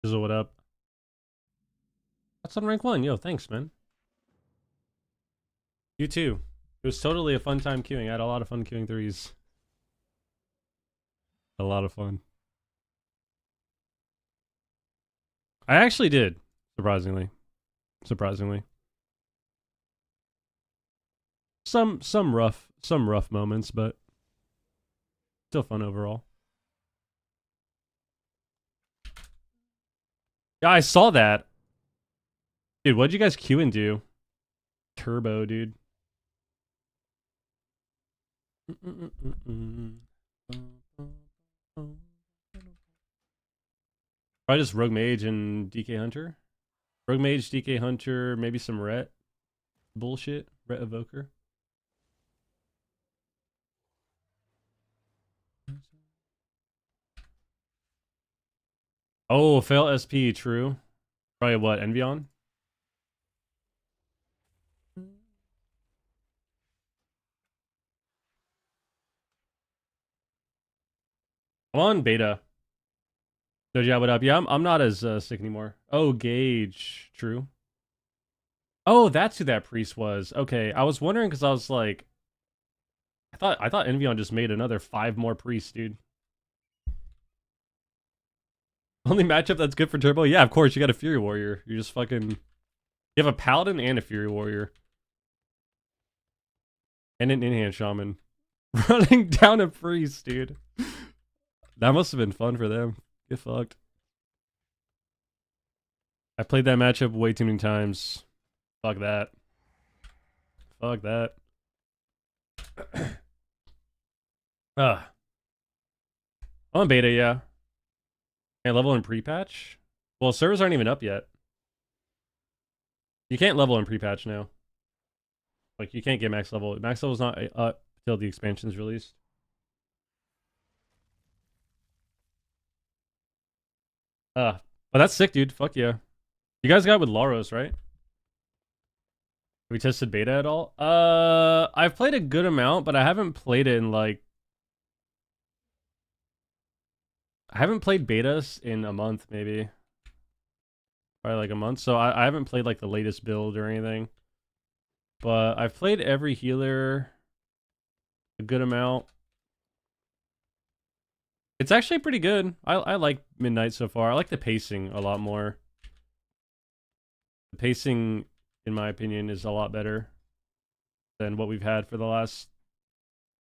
Is what up? That's on rank 1. Yo, thanks, man. You too. It was totally a fun time queuing. I had a lot of fun queuing threes. A lot of fun. I actually did, surprisingly. Surprisingly. Some rough moments, but still fun overall. Yeah, I saw that. Dude, what'd you guys queue and do? Turbo, dude. Probably just Rogue Mage and DK Hunter. Rogue Mage, DK Hunter, maybe some Ret. Bullshit. Ret Evoker. Oh, fail SP, true. Probably what, Envion? I'm on beta. Doja, what up? Yeah, I'm not as sick anymore. Oh, Gage, true. Oh, that's who that priest was. Okay, I was wondering because I was like, I thought Envion just made another 5 more priests, dude. Only matchup that's good for Turbo? Yeah, of course, you got a Fury Warrior. You just fucking... You have a Paladin and a Fury Warrior. And an in-hand Shaman. Running down a priest, dude. That must have been fun for them. Get fucked. I played that matchup way too many times. Fuck that. Fuck that. I'm on beta, yeah. And level in pre-patch? Well, servers aren't even up yet. You can't level in pre-patch now. Like, you can't get max level. Max level's not up until the expansion's released. But that's sick, dude. Fuck yeah. You guys got with Laros, right? Have we tested beta at all? I've played a good amount, but I haven't played it in like... I haven't played betas in a month, maybe. Probably like a month. So I haven't played like the latest build or anything. But I've played every healer a good amount. It's actually pretty good. I like Midnight so far. I like the pacing a lot more. The pacing, in my opinion, is a lot better than what we've had for the last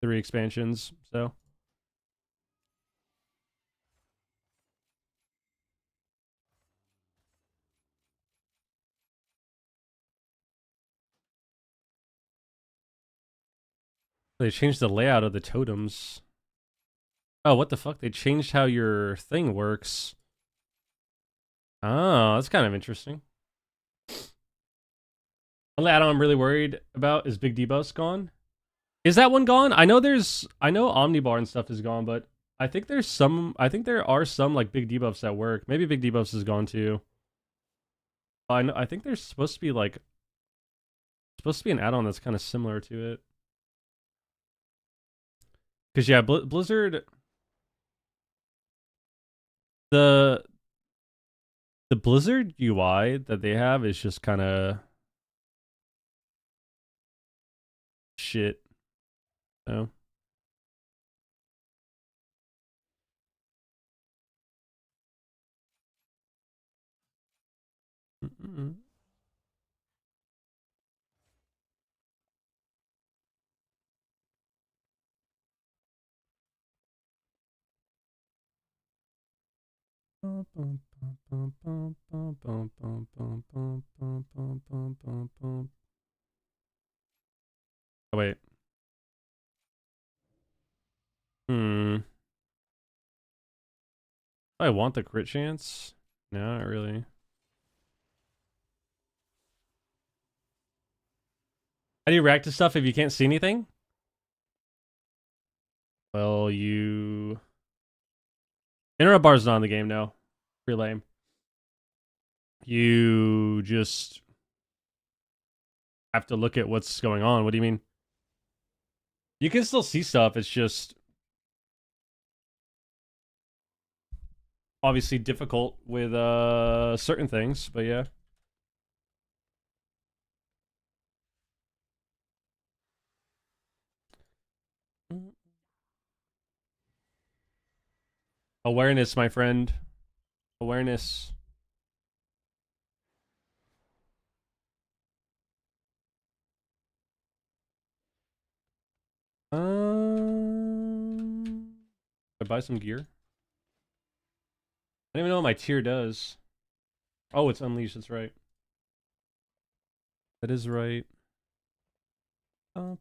3 expansions. So they changed the layout of the totems. Oh, what the fuck? They changed how your thing works. Oh, that's kind of interesting. Only add-on I'm really worried about is Big Debuff's gone. Is that one gone? I know Omnibar and stuff is gone, but I think there are some like big debuffs that work. Maybe Big Debuffs is gone too. I think there's supposed to be an add-on that's kind of similar to it. Cause yeah, Blizzard, the Blizzard UI that they have is just kind of shit. No. Oh wait. I want the crit chance. No, not really. How do you react to stuff if you can't see anything? Well, you... Interrupt bar's not in the game now. Pretty lame. You just have to look at what's going on. What do you mean? You can still see stuff. It's just... obviously difficult with certain things, but yeah. Awareness, my friend. Awareness. I buy some gear. I don't even know what my tier does. Oh, it's unleashed. That's right. That is right. I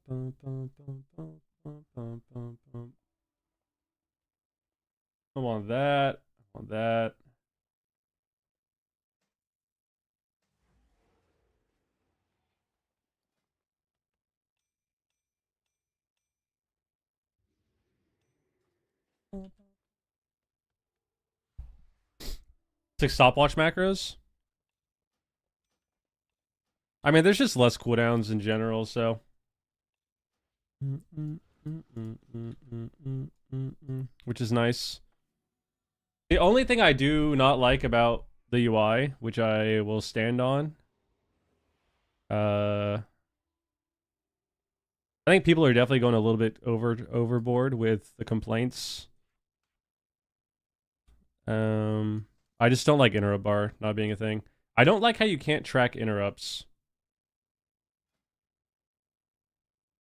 want that. I want that. Six stopwatch macros. I mean, there's just less cooldowns in general, so. Which is nice. The only thing I do not like about the UI, which I will stand on, I think people are definitely going a little bit overboard with the complaints. I just don't like interrupt bar not being a thing. I don't like how you can't track interrupts.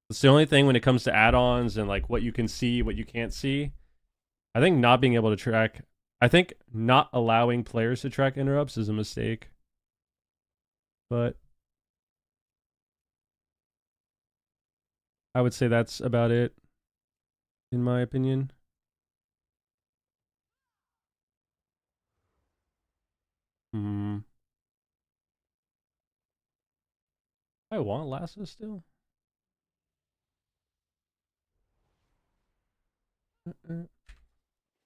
It's the only thing when it comes to add-ons and like what you can see, what you can't see. I think not being able to track, I think not allowing players to track interrupts is a mistake. But I would say that's about it, in my opinion. I want Lasso still.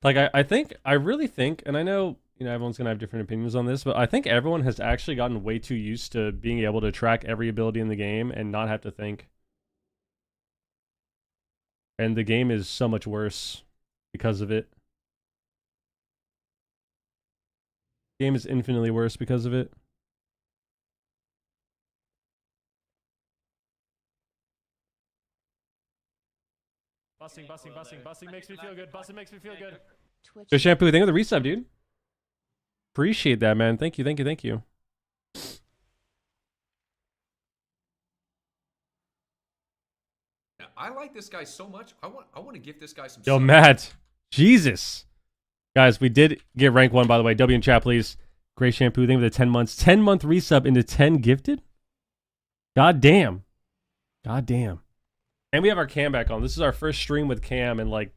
Like I really think, and I know everyone's gonna have different opinions on this, but I think everyone has actually gotten way too used to being able to track every ability in the game and not have to think. And the game is so much worse because of it. The game is infinitely worse because of it. Busting makes me feel good. Busting makes me feel good. Good shampoo. Thank you for the resub, dude. Appreciate that, man. Thank you. I like this guy so much. I want to give this guy some. Yo, Matt. Jesus. Guys, we did get rank 1, by the way. W in chat, please. Great shampoo. Thank you for the 10 months. 10-month resub into 10 gifted? God damn. And we have our cam back on. This is our first stream with cam in like,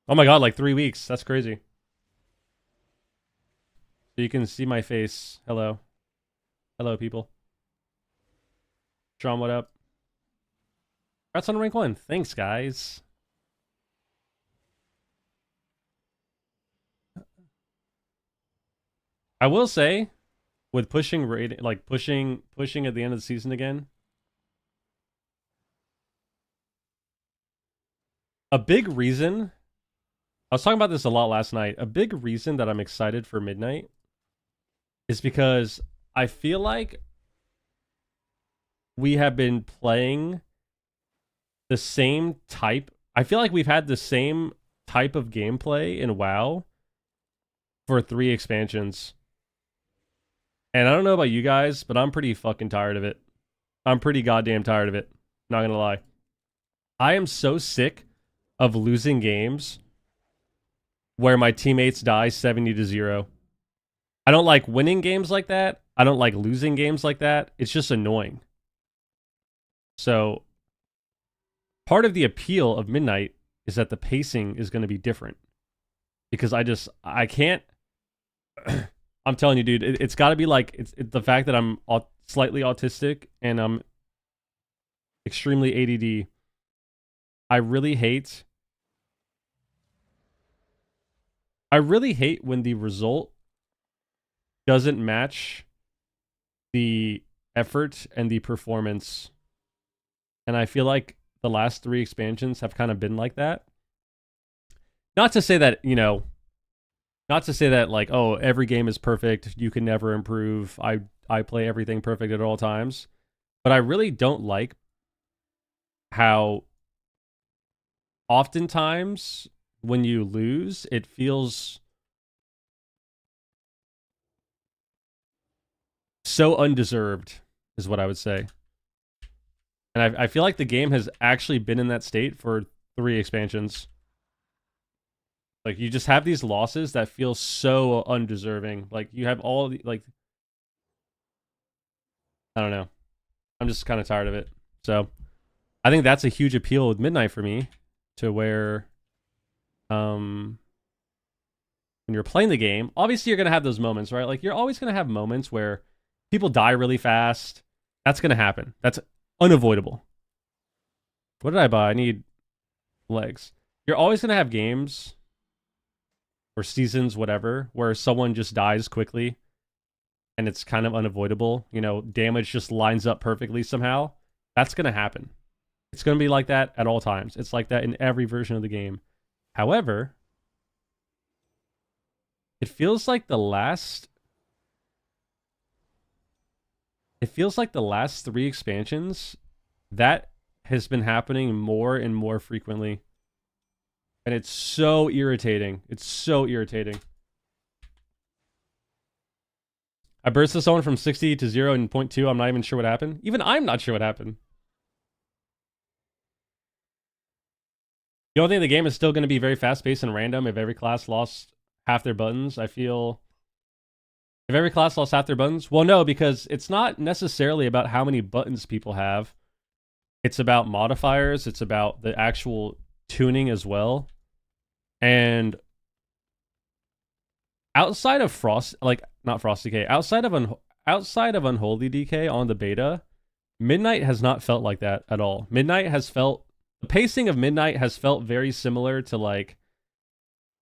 oh my god, like 3 weeks. That's crazy. So you can see my face. Hello, people. John, what up? Congrats on rank 1. Thanks, guys. I will say, with pushing rating, like pushing at the end of the season again, a big reason, I was talking about this a lot last night, a big reason that I'm excited for Midnight is because I feel like we have been playing the same type. I feel like we've had the same type of gameplay in WoW for 3 expansions. And I don't know about you guys, but I'm pretty fucking tired of it. I'm pretty goddamn tired of it. Not gonna lie. I am so sick of losing games where my teammates die 70-0. I don't like winning games like that. I don't like losing games like that. It's just annoying. So, part of the appeal of Midnight is that the pacing is going to be different. Because I can't... I'm telling you, dude, it's got to be like... It's the fact that I'm slightly autistic and I'm extremely ADD. I really hate when the result doesn't match the effort and the performance. And I feel like the last 3 expansions have kind of been like that. Not to say that, not to say that like, oh, every game is perfect, you can never improve. I play everything perfect at all times, but I really don't like how oftentimes when you lose, it feels so undeserved, is what I would say. And I feel like the game has actually been in that state for 3 expansions. Like, you just have these losses that feel so undeserving. Like, you have all the, like, I don't know. I'm just kind of tired of it. So, I think that's a huge appeal with Midnight for me, to where, when you're playing the game, obviously you're going to have those moments, right? Like, you're always going to have moments where people die really fast. That's going to happen. That's unavoidable. What did I buy? I need legs. You're always going to have games or seasons, whatever, where someone just dies quickly and it's kind of unavoidable. You know, damage just lines up perfectly somehow. That's going to happen. It's going to be like that at all times. It's like that in every version of the game. However, it feels like the last 3 expansions, that has been happening more and more frequently. And it's so irritating. It's so irritating. I bursted someone from 60 to 0 in 0.2. I'm not even sure what happened. Even I'm not sure what happened. You don't think the game is still going to be very fast-paced and random if every class lost half their buttons? I feel... If every class lost half their buttons? Well, no, because it's not necessarily about how many buttons people have. It's about modifiers. It's about the actual tuning as well. And outside of not Frost DK, outside of Unholy DK on the beta, Midnight has not felt like that at all. The pacing of Midnight has felt very similar to like,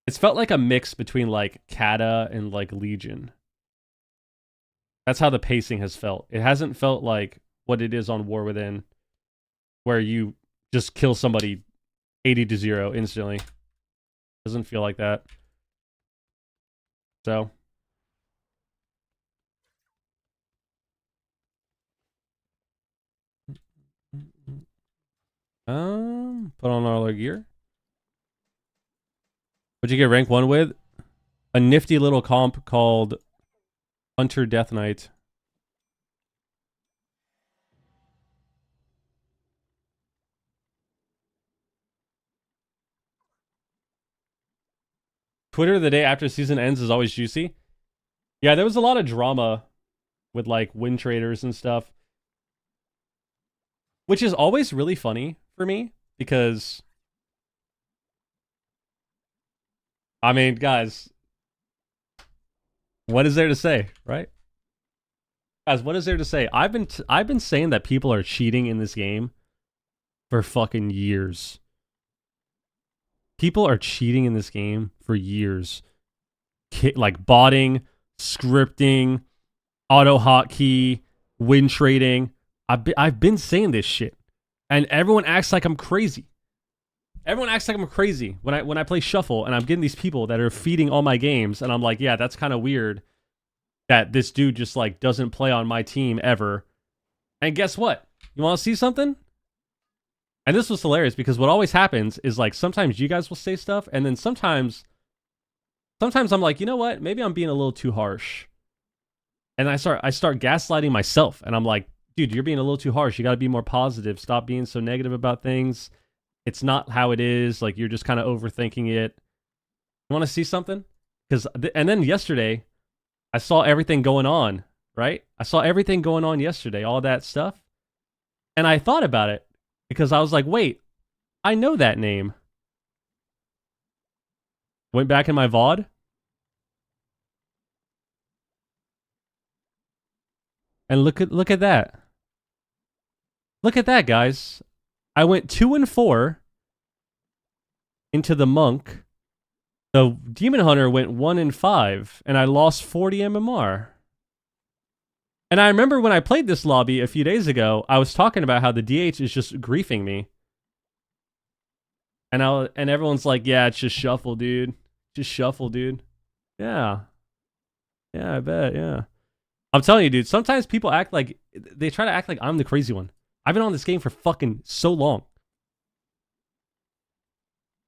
it's felt like a mix between like Kata and like Legion. That's how the pacing has felt. It hasn't felt like what it is on War Within, where you just kill somebody 80 to 0 instantly. Doesn't feel like that. So. Put on all our gear. What'd you get rank 1 with? A nifty little comp called Hunter Death Knight. Twitter the day after season ends is always juicy. Yeah, there was a lot of drama with like win traders and stuff, which is always really funny for me because, I mean, guys, what is there to say, right? Guys, what is there to say? I've been saying that people are cheating in this game for fucking years. People are cheating in this game for years. Like botting, scripting, auto hotkey, win trading. I've been saying this shit, and everyone acts like I'm crazy. Everyone acts like I'm crazy when I play shuffle, and I'm getting these people that are feeding all my games, and I'm like, yeah, that's kind of weird that this dude just like doesn't play on my team ever. And guess what? You want to see something? And this was hilarious because what always happens is like sometimes you guys will say stuff, and then sometimes I'm like, you know what? Maybe I'm being a little too harsh. And I start gaslighting myself, and I'm like, dude, you're being a little too harsh. You got to be more positive. Stop being so negative about things. It's not how it is. Like, you're just kind of overthinking it. You want to see something? And then yesterday, I saw everything going on, right? I saw everything going on yesterday, all that stuff. And I thought about it because I was like, wait, I know that name. Went back in my VOD. And look at that. Look at that, guys. I went 2-4 into the monk. The Demon Hunter went 1-5, and I lost 40 MMR. And I remember when I played this lobby a few days ago, I was talking about how the DH is just griefing me. And everyone's like, yeah, it's just shuffle, dude. Just shuffle, dude. Yeah. Yeah, I bet. Yeah. I'm telling you, dude, sometimes people act like they try to act like I'm the crazy one. I've been on this game for fucking so long.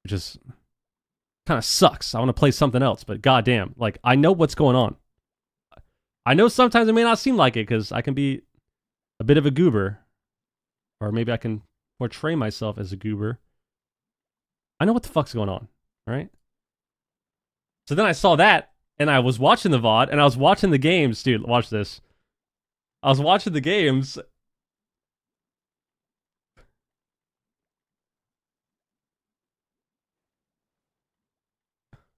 Which is kind of sucks. I want to play something else, but goddamn, like I know what's going on. I know sometimes it may not seem like it because I can be a bit of a goober, or maybe I can portray myself as a goober. I know what the fuck's going on, right? So then I saw that, and I was watching the VOD, and I was watching the games, dude. Watch this. I was watching the games.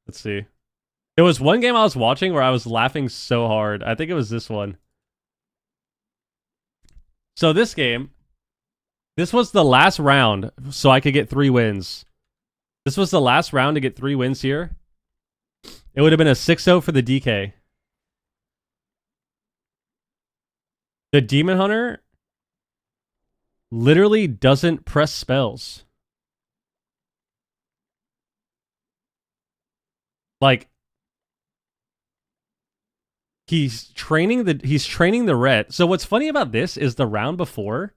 Let's see. It was one game I was watching where I was laughing so hard. I think it was this one. So this game, this was the last round, so I could get 3 wins. This was the last round to get 3 wins here. It would have been a 6-0 for the DK. The Demon Hunter literally doesn't press spells. Like, he's training the Ret. So what's funny about this is the round before,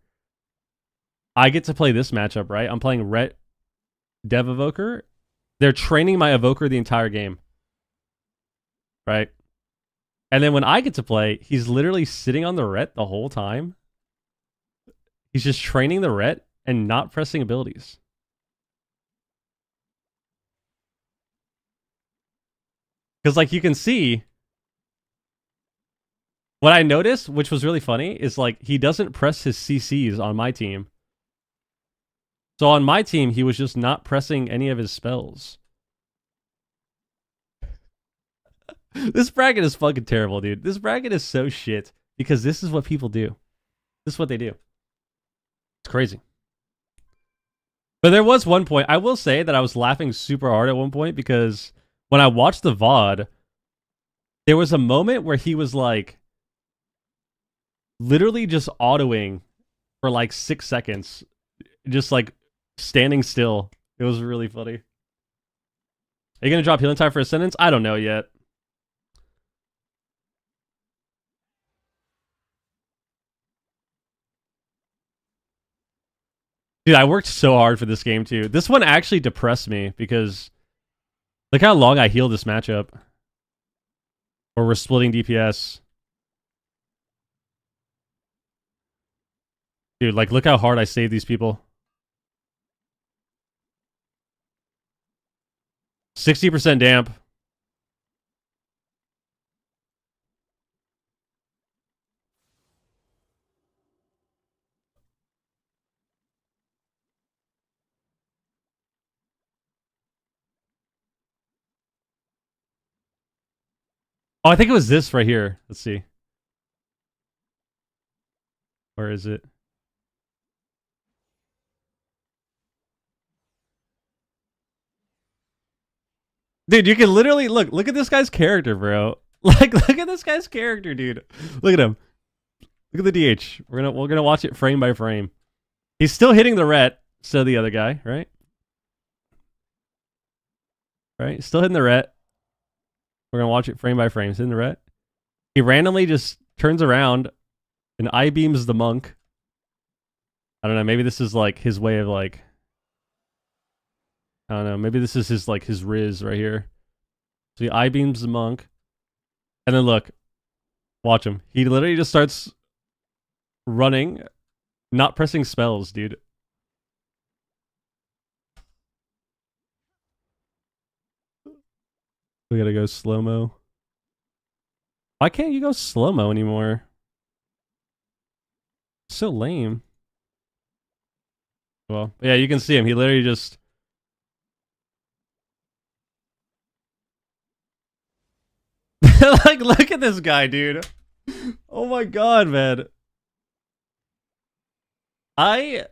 I get to play this matchup, right? I'm playing Ret Dev Evoker. They're training my Evoker the entire game. Right? And then when I get to play, he's literally sitting on the Ret the whole time. He's just training the Ret and not pressing abilities. Because, like, you can see, what I noticed, which was really funny, is, like, he doesn't press his CCs on my team. So on my team, he was just not pressing any of his spells. This bracket is fucking terrible, dude. This bracket is so shit because this is what people do. This is what they do. It's crazy. But there was one point, I will say that I was laughing super hard at one point because when I watched the VOD, there was a moment where he was like literally just autoing for like 6 seconds, just like standing still. It was really funny. Are you going to drop healing time for Ascendance? I don't know yet. Dude, I worked so hard for this game too. This one actually depressed me because look how long I healed this matchup. Or we're splitting DPS. Dude, like look how hard I saved these people. 60% damp. Oh, I think it was this right here. Let's see. Where is it? Dude, you can literally look at this guy's character, bro. Like, look at this guy's character, dude. Look at him. Look at the DH. We're gonna watch it frame by frame. He's still hitting the ret, so the other guy, right? Right? Still hitting the ret. We're gonna watch it frame by frame. He's hitting the ret. He randomly just turns around and eye beams the monk. I don't know, maybe this is like his way of like I don't know, maybe this is his like his Riz right here. So he eye beams the monk. And then look. Watch him. He literally just starts running, not pressing spells, dude. We gotta go slow-mo. Why can't you go slow-mo anymore? So lame. Well, yeah, you can see him. He literally just... like, look at this guy, dude. Oh my god, man. You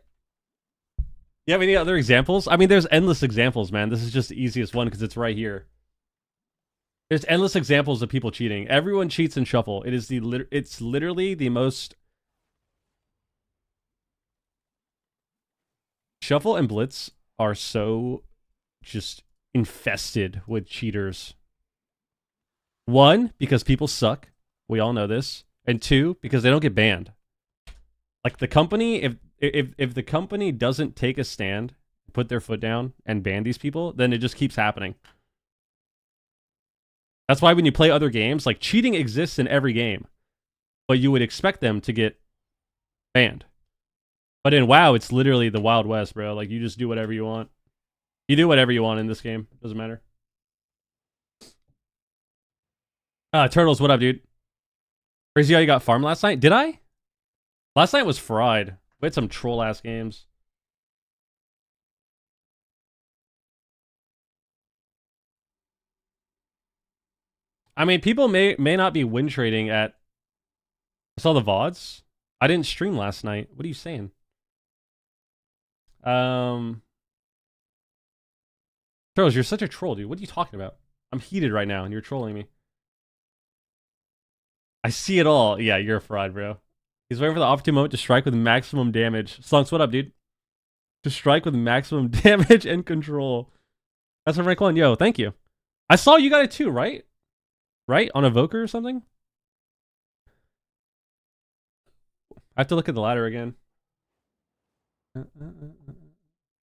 have any other examples? I mean, there's endless examples, man. This is just the easiest one because it's right here. There's endless examples of people cheating. Everyone cheats in Shuffle. It's literally the most... Shuffle and Blitz are so just infested with cheaters. One, because people suck. We all know this. And two, because they don't get banned. Like the company, if the company doesn't take a stand, put their foot down, and ban these people, then it just keeps happening. That's why when you play other games, like cheating exists in every game, but you would expect them to get banned. But in WoW, it's literally the Wild West, bro. Like you just do whatever you want. You do whatever you want in this game. Doesn't matter. Turtles, what up, dude? Crazy how you got farm last night? Did I? Last night was fried. We had some troll-ass games. I mean, people may not be win trading at... I saw the VODs. I didn't stream last night. What are you saying? Turtles, you're such a troll, dude. What are you talking about? I'm heated right now, and you're trolling me. I see it all. Yeah, you're a fraud, bro. He's waiting for the opportune moment to strike with maximum damage. Slunks, what up, dude? To strike with maximum damage and control. That's from Rank 1. Yo, thank you. I saw you got it too, right? Right? On Evoker or something? I have to look at the ladder again.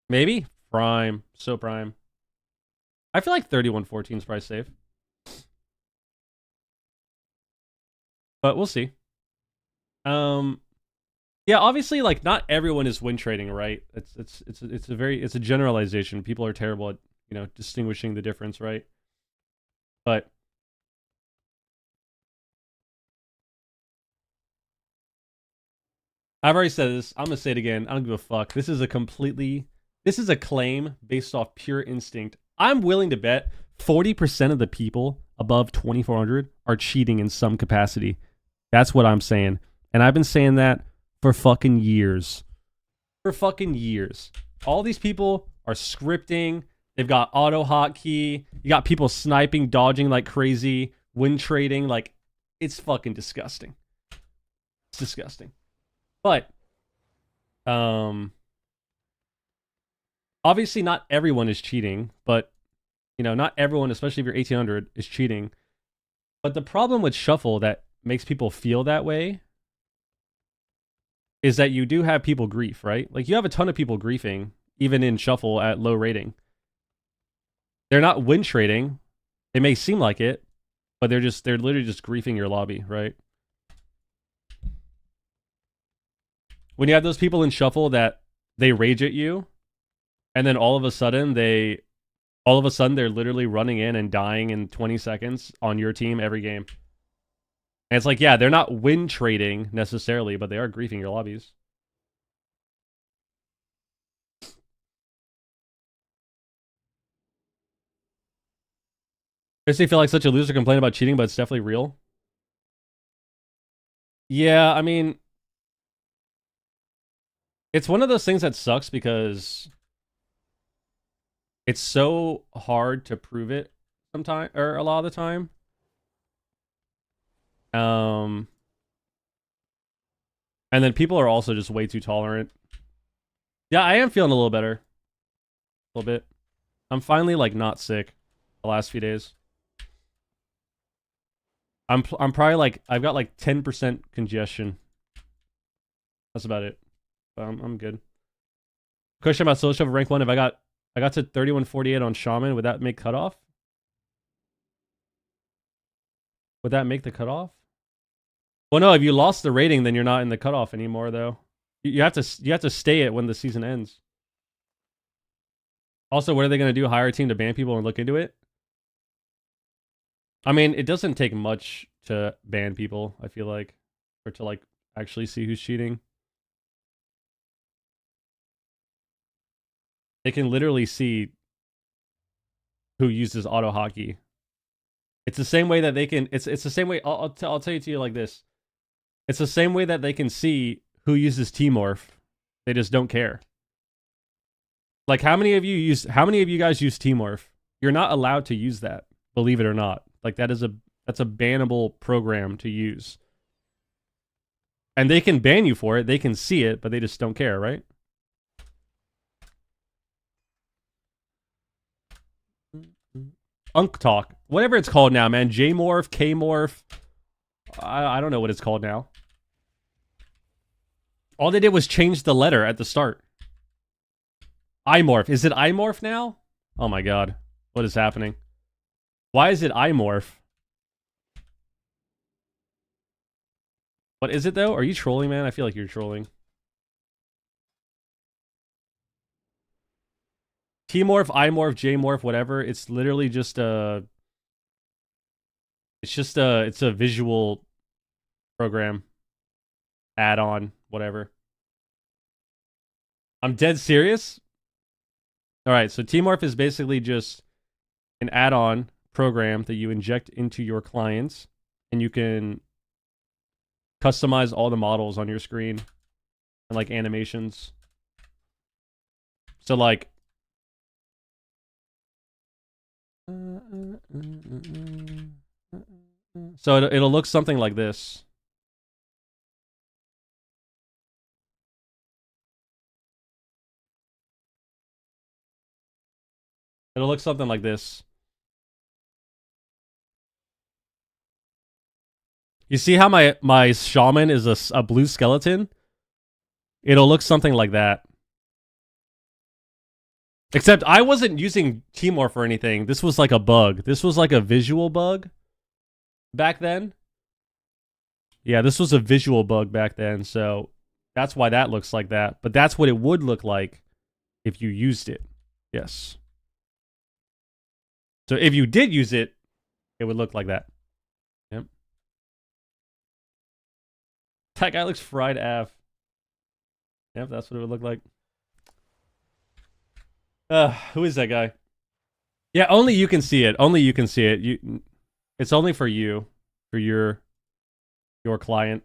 Maybe? Prime. So prime. I feel like 3114 is probably safe. But we'll see. Yeah, obviously, like not everyone is win trading, right? It's a generalization. People are terrible at, you know, distinguishing the difference, right? But I've already said this. I'm gonna say it again. I don't give a fuck. This is a claim based off pure instinct. I'm willing to bet 40% of the people above 2400 are cheating in some capacity. That's what I'm saying. And I've been saying that for fucking years. For fucking years. All these people are scripting. They've got auto hotkey. You got people sniping, dodging like crazy, win trading. Like, it's fucking disgusting. It's disgusting. But, obviously not everyone is cheating, but, you know, not everyone, especially if you're 1800, is cheating. But the problem with Shuffle that makes people feel that way is that you do have people grief, right? Like, you have a ton of people griefing, even in Shuffle at low rating. They're not win trading. It may seem like it, but they're literally just griefing your lobby, right? When you have those people in Shuffle that they rage at you, and then all of a sudden they're literally running in and dying in 20 seconds on your team every game. And it's like, yeah, they're not win trading necessarily, but they are griefing your lobbies. Makes me feel like such a loser complaining about cheating, but it's definitely real. Yeah, I mean, it's one of those things that sucks because it's so hard to prove it sometimes, or a lot of the time. And then people are also just way too tolerant. Yeah, I am feeling a little better. A little bit. I'm finally like not sick the last few days. I'm probably like, I've got like 10% congestion. That's about it. But I'm good. Question about Solo Shovel rank 1. If I got to 3148 on Shaman, would that make cutoff? Would that make the cutoff? Well, no, if you lost the rating, then you're not in the cutoff anymore, though. You have to stay it when the season ends. Also, what are they going to do? Hire a team to ban people and look into it? I mean, it doesn't take much to ban people, I feel like, or to like actually see who's cheating. They can literally see who uses auto hotkey. It's the same way that they can. It's the same way. I'll tell it to you like this. It's the same way that they can see who uses T-Morph. They just don't care. Like, how many of you guys use T-Morph? You're not allowed to use that, believe it or not. Like, that's a bannable program to use. And they can ban you for it. They can see it, but they just don't care, right? Unk Talk. Whatever it's called now, man. J-Morph, K-Morph. I don't know what it's called now. All they did was change the letter at the start. iMorph. Is it iMorph now? Oh my god. What is happening? Why is it iMorph? What is it though? Are you trolling, man? I feel like you're trolling. T-Morph, iMorph, J-Morph, whatever. It's literally just a... It's a visual program. Add-on, whatever. I'm dead serious? Alright, so T-Morph is basically just an add-on program that you inject into your clients, and you can customize all the models on your screen and like animations. So like so it'll look something like this. It'll look something like this. You see how my shaman is a blue skeleton? It'll look something like that. Except I wasn't using T-Morph or anything. This was like a bug. This was like a visual bug back then. Yeah, this was a visual bug back then, so that's why that looks like that. But that's what it would look like if you used it. Yes. So if you did use it, it would look like that. Yep. That guy looks fried AF. Yep, that's what it would look like. Who is that guy? Yeah, only you can see it. Only you can see it. It's only for you, for your client.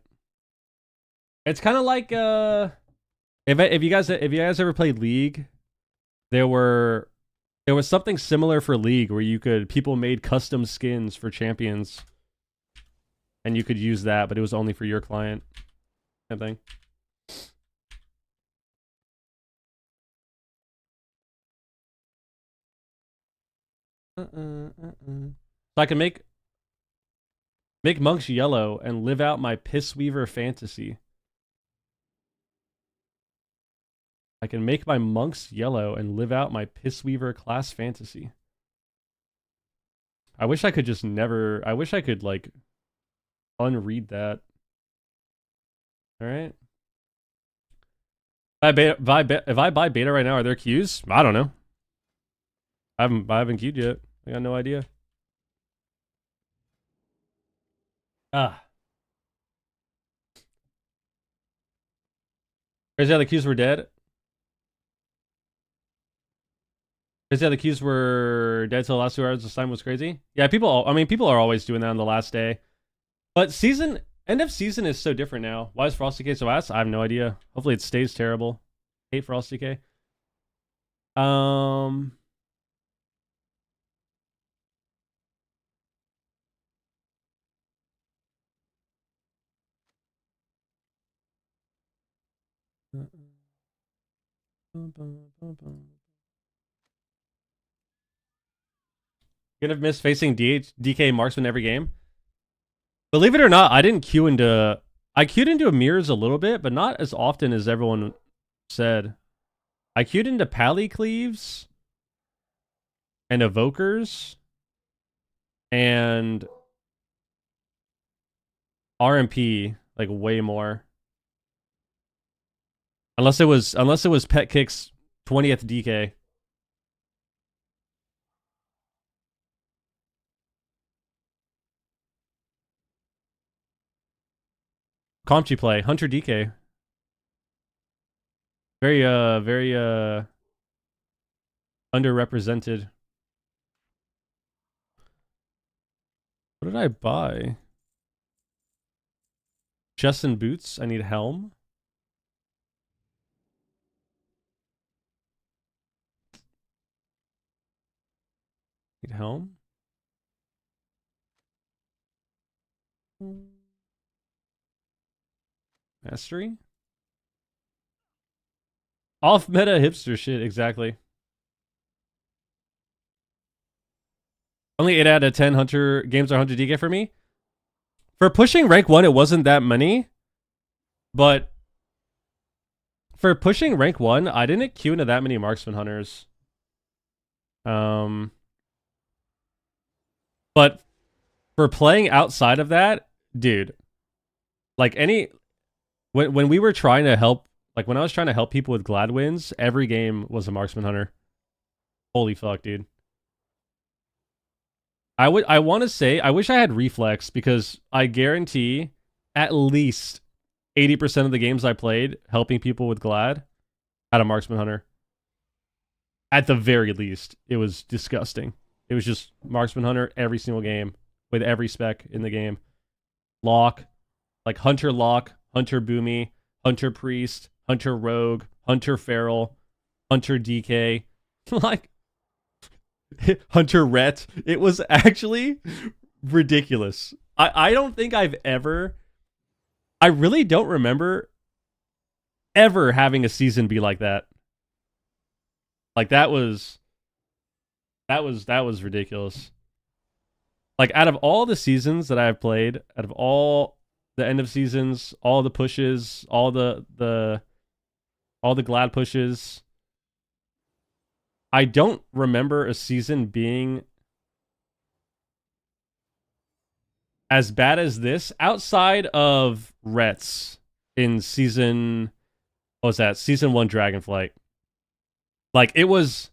It's kind of like if you guys ever played League, there was something similar for League where people made custom skins for champions, and you could use that, but it was only for your client. Same thing. So I can make monks yellow and live out my Pissweaver fantasy. I can make my monks yellow and live out my Pissweaver class fantasy. I wish I could just never... I wish I could, like, unread that. Alright. If I buy beta right now, are there queues? I don't know. I haven't queued yet. I got no idea. Crazy how the queues were dead. Crazy how the queues were dead till the last 2 hours. This time was crazy. Yeah, people are always doing that on the last day. But end of season is so different now. Why is Frosty K so ass? I have no idea. Hopefully it stays terrible. Hate Frosty K. Gonna miss facing DK marksman every game. Believe it or not, I queued into mirrors a little bit, but not as often as everyone said. I queued into pally cleaves and evokers and RMP like way more. Unless it was Pet Kick's 20th DK. Comchi play, Hunter DK. Very underrepresented. What did I buy? Chest and boots. I need helm. Need helm. Mastery. Off meta hipster shit, exactly. Only 8 out of 10 Hunter games are 100 DK for me. For pushing rank 1, it wasn't that many. But for pushing rank 1, I didn't queue into that many Marksman Hunters. But for playing outside of that, dude, like when we were trying to help, like when I was trying to help people with Glad wins, every game was a Marksman Hunter. Holy fuck, dude. I want to say I wish I had Reflex, because I guarantee at least 80% of the games I played helping people with Glad had a Marksman Hunter. At the very least, it was disgusting. It was just Marksman Hunter every single game with every spec in the game. Lock, like Hunter Lock, Hunter Boomy, Hunter Priest, Hunter Rogue, Hunter Feral, Hunter DK, like Hunter Ret. It was actually ridiculous. I don't think I've ever... I really don't remember ever having a season be like that. Like that was ridiculous. Like out of all the seasons that I've played, out of all the end of seasons, all the pushes, all the Glad pushes, I don't remember a season being as bad as this outside of Rets in season, what was that? Season 1 Dragonflight. Like it was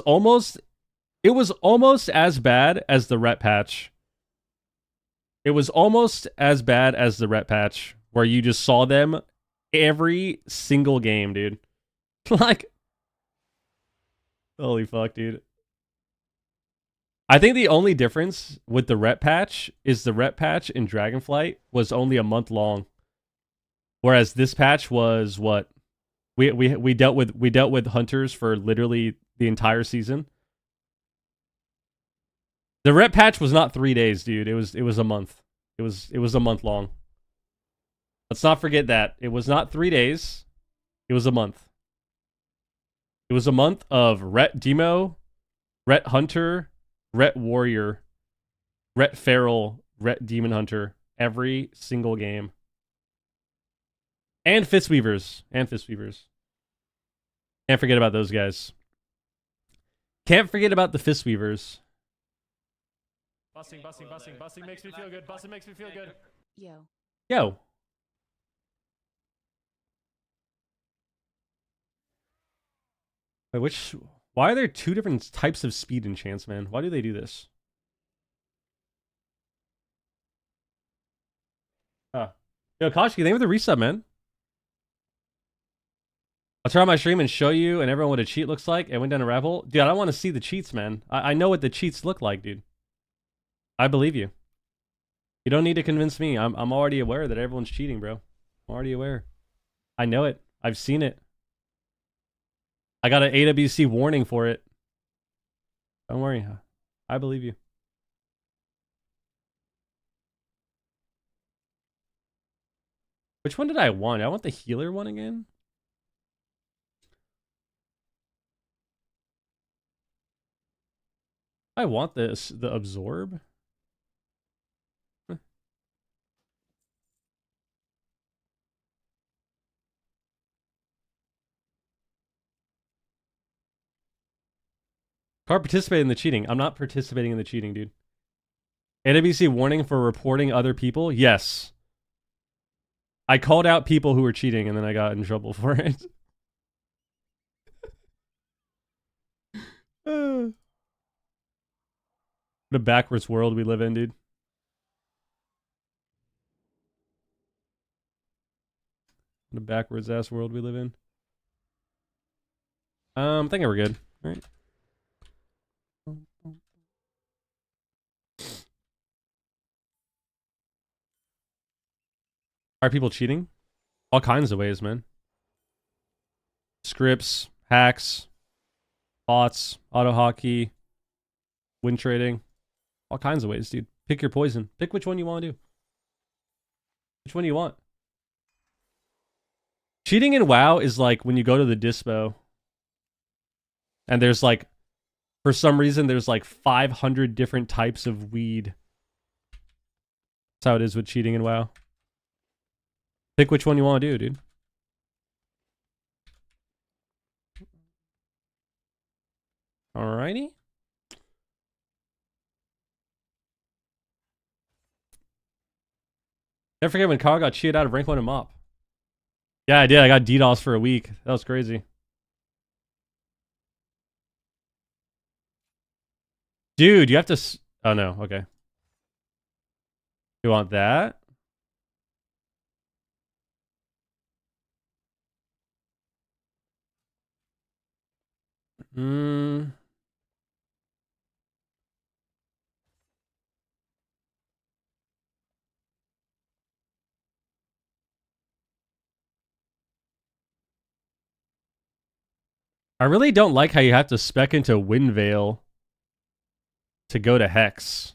almost as bad as the Ret patch. It was almost as bad as the Ret patch, where you just saw them every single game, dude. Like, holy fuck, dude. I think the only difference with the Ret patch is the Ret patch in Dragonflight was only a month long, whereas this patch was what we dealt with hunters for literally the entire season. The Ret patch was not 3 days, dude. It was a month. It was a month long. Let's not forget that. It was not 3 days. It was a month. It was a month of Ret Demo, Ret Hunter, Ret Warrior, Ret Feral, Ret Demon Hunter, every single game. And Fistweavers. Can't forget about those guys. Can't forget about the Fistweavers. Busting makes me feel good. Busting makes me feel good. Yo. Wait, why are there 2 different types of speed enchants, man? Why do they do this? Yo, Koshki, thank you for the resub, man. I'll turn on my stream and show you and everyone what a cheat looks like. It went down a rabbit hole. Dude, I don't want to see the cheats, man. I know what the cheats look like, dude. I believe you. You don't need to convince me. I'm already aware that everyone's cheating, bro. I'm already aware. I know it. I've seen it. I got an AWC warning for it. Don't worry. I believe you. Which one did I want? I want the healer one again. I want this, the absorb. Card participating in the cheating. I'm not participating in the cheating, dude. AWC warning for reporting other people? Yes. I called out people who were cheating and then I got in trouble for it. The backwards world we live in, dude. The backwards ass world we live in. I think we're good. All right. Are people cheating? All kinds of ways, man. Scripts, hacks, bots, auto hockey, win trading. All kinds of ways, dude. Pick your poison. Pick which one you want to do. Which one do you want? Cheating in WoW is like when you go to the dispo and there's like For some reason, there's like 500 different types of weed. That's how it is with cheating in WoW. Pick which one you want to do, dude. Alrighty. Never forget when Kyle got cheated out of rank 1 and mop. Yeah, I did. I got DDoS for a week. That was crazy. Dude, you have to... Oh, no. Okay. You want that? Hmm. I really don't like how you have to spec into Windvale to go to Hex.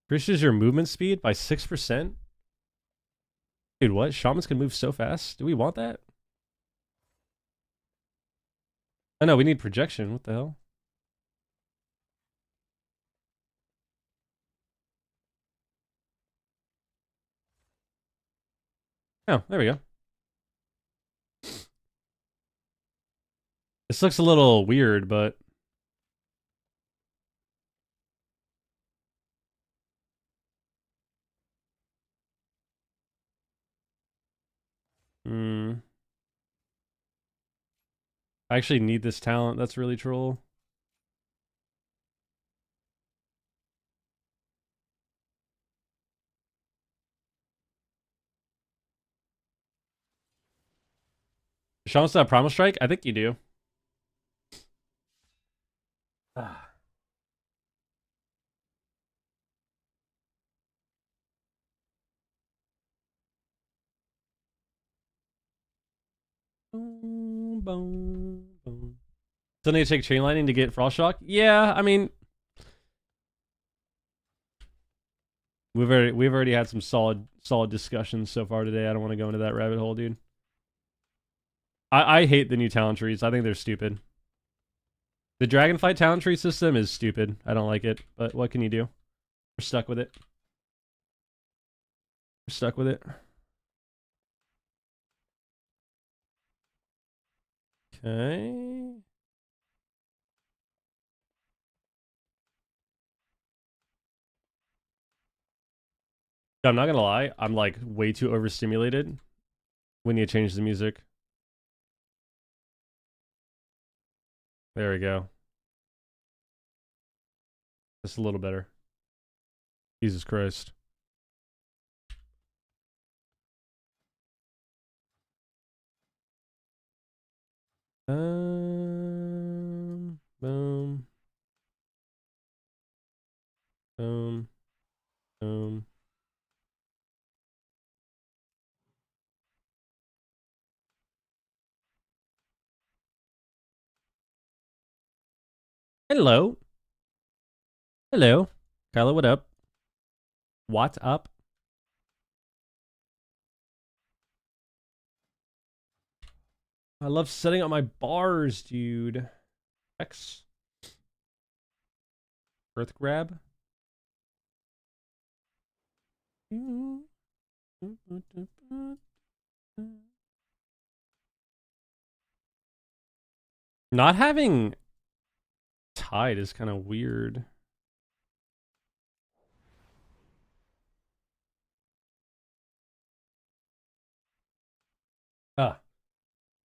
Increases your movement speed by 6%? Dude, what? Shamans can move so fast? Do we want that? Oh no, we need projection. What the hell? Oh, there we go. This looks a little weird, but... Hmm. I actually need this talent. That's really troll. Shamans have Primal Strike? I think you do. Boom, boom, boom. Still need to take chain lightning to get Frost Shock? Yeah, I mean... We've already had some solid discussions so far today. I don't want to go into that rabbit hole, dude. I hate the new talent trees. I think they're stupid. The Dragonflight talent tree system is stupid. I don't like it, but what can you do? We're stuck with it. We're stuck with it. Okay. I'm not gonna lie. I'm like way too overstimulated when you change the music. There we go. Just a little better. Jesus Christ. Boom. Boom. Boom. Hello. Hello. Kyla, what up? What up? I love setting up my bars, dude. X. Earth grab. Not having tide is kind of weird. Ah.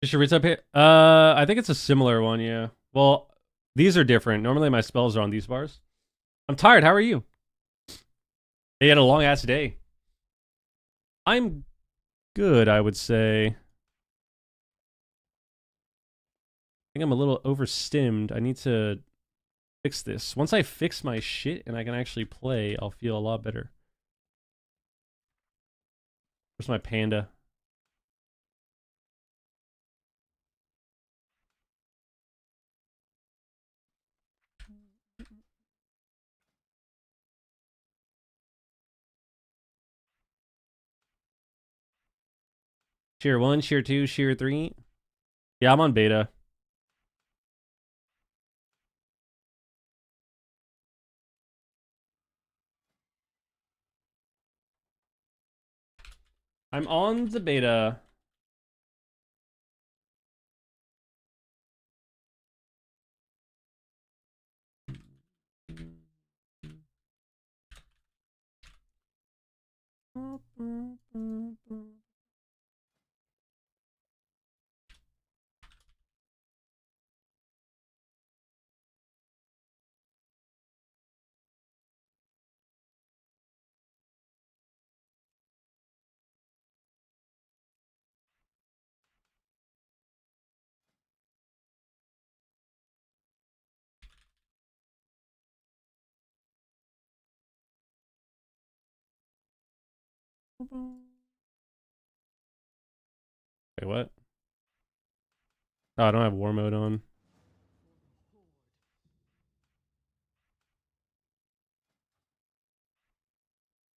Is your reset pay? I think it's a similar one, yeah. Well, these are different. Normally my spells are on these bars. I'm tired. How are you? They had a long ass day. I'm good, I would say. I think I'm a little overstimmed. I need to fix this. Once I fix my shit and I can actually play, I'll feel a lot better. Where's my panda? Shear 1, Shear 2, Shear 3. Yeah, I'm on beta. I'm on the beta. Wait, what? Oh, I don't have war mode on.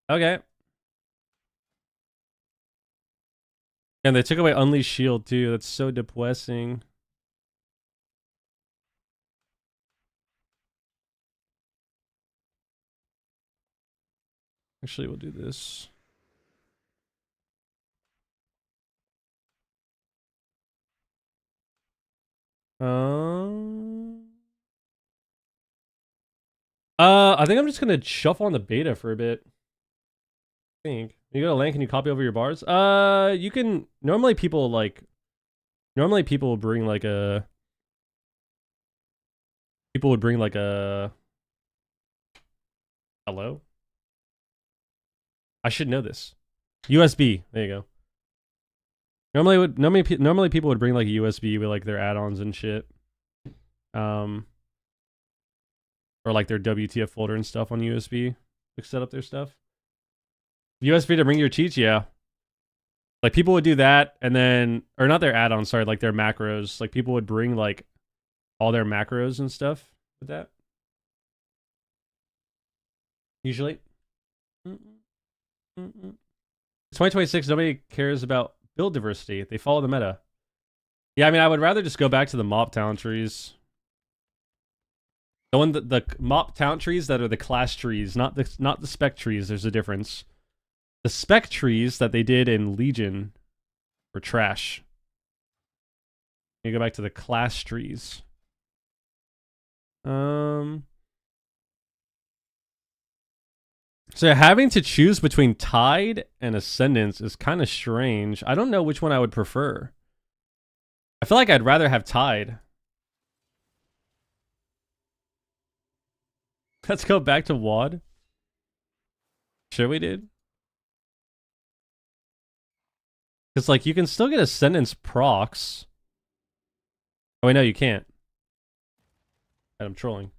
Okay. And they took away Unleash Shield too. That's so depressing. Actually, we'll do this. I think I'm just gonna shuffle on the beta for a bit. I think you go to LAN. Can you copy over your bars? You can. Normally people will bring like a. People would bring like a. Hello. I should know this. USB. There you go. Normally people would bring like a USB with like their add-ons and shit. Or like their WTF folder and stuff on USB. Like set up their stuff. USB to bring your cheats, yeah. Like people would do that and then, or not their add-ons, sorry, like their macros. Like people would bring like all their macros and stuff with that. Usually. It's 2026, nobody cares about build diversity. They follow the meta. Yeah, I mean, I would rather just go back to the mop talent trees. The mop talent trees that are the class trees, not the spec trees. There's a difference. The spec trees that they did in Legion were trash. You go back to the class trees. So having to choose between Tide and Ascendance is kind of strange. I don't know which one I would prefer. I feel like I'd rather have Tide. Let's go back to WAD. Should we, dude? Because, like, you can still get Ascendance procs. Oh, wait, no, you can't. I'm trolling.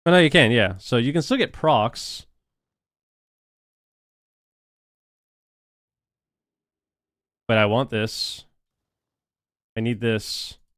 Oh, no, you can, yeah. So you can still get procs. But I want this. I need this.